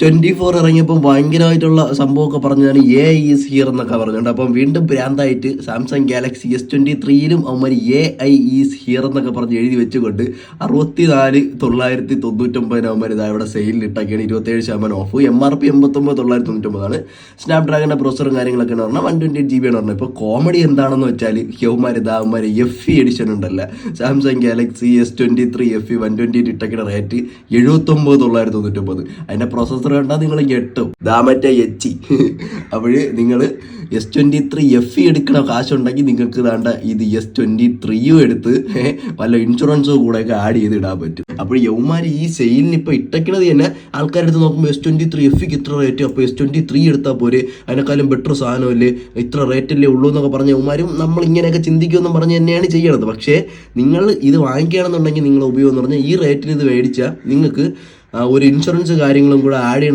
24 ഇറങ്ങിയപ്പോൾ ഭയങ്കരമായിട്ടുള്ള സംഭവമൊക്കെ പറഞ്ഞാണ് AI ഈസ് ഹിയർ എന്നൊക്കെ പറഞ്ഞുകൊണ്ട്. അപ്പം വീണ്ടും ഭ്രാന്തായിട്ട് സാംസങ് ഗാലക്സി S23യിലും അവന്മാർ AI ഈസ് ഹിയർ എന്നൊക്കെ പറഞ്ഞ് എഴുതി വെച്ചുകൊണ്ട് 64,999 അവന്മാർ ഇതാ ഇവിടെ സെയിലിൽ ഇട്ടൊക്കെയാണ് 27% ഓഫ്. MRP 89,999 സ്നാപ്ഡ്രാഗണിന്റെ പ്രോസറും കാര്യങ്ങളൊക്കെ പറഞ്ഞാൽ 128GB ആണ് പറഞ്ഞത്. ഇപ്പോൾ കോമഡി എന്താണെന്ന് വെച്ചാൽ അവന്മാർ FE എഡിഷൻ ഉണ്ടല്ലോ, സാംസങ് ഗാലക്സി S23 FE 128 ഇട്ടൊക്കെയുടെ റേറ്റ് 79,999. അതിന്റെ പ്രോസസർ കണ്ടാൽ നിങ്ങൾ ഞെട്ടും. മറ്റേ എച്ചി അപ്പോഴ് നിങ്ങൾ S23 FE എടുക്കണ കാശുണ്ടെങ്കിൽ നിങ്ങൾക്ക് വേണ്ട ഇത് S23 എടുത്ത് വല്ല ഇൻഷുറൻസോ കൂടെ ഒക്കെ ആഡ് ചെയ്ത് ഇടാൻ പറ്റും. അപ്പോൾ യൗമാർ ഈ സെയിലിന് ഇപ്പൊ ഇട്ടേക്കണത് തന്നെ ആൾക്കാരെടുത്ത് നോക്കുമ്പോൾ S23 FEക്ക് ഇത്ര റേറ്റ്, അപ്പോൾ S23 എടുത്താൽ പോരെ, അതിനേക്കാളും ബെറ്റർ സാധനമല്ലേ, ഇത്ര റേറ്റല്ലേ ഉള്ളൂ എന്നൊക്കെ പറഞ്ഞ യൗമാരും നമ്മൾ ഇങ്ങനെയൊക്കെ ചിന്തിക്കുമെന്നും പറഞ്ഞ് തന്നെയാണ് ചെയ്യണത്. പക്ഷേ നിങ്ങൾ ഇത് വാങ്ങിക്കുകയാണെന്നുണ്ടെങ്കിൽ നിങ്ങൾ ഉപയോഗം എന്ന് പറഞ്ഞാൽ ഈ റേറ്റിന് ഇത് മേടിച്ചാൽ നിങ്ങൾക്ക് ഒരു ഇൻഷുറൻസ് കാര്യങ്ങളും കൂടെ ആഡ് ചെയ്യണം.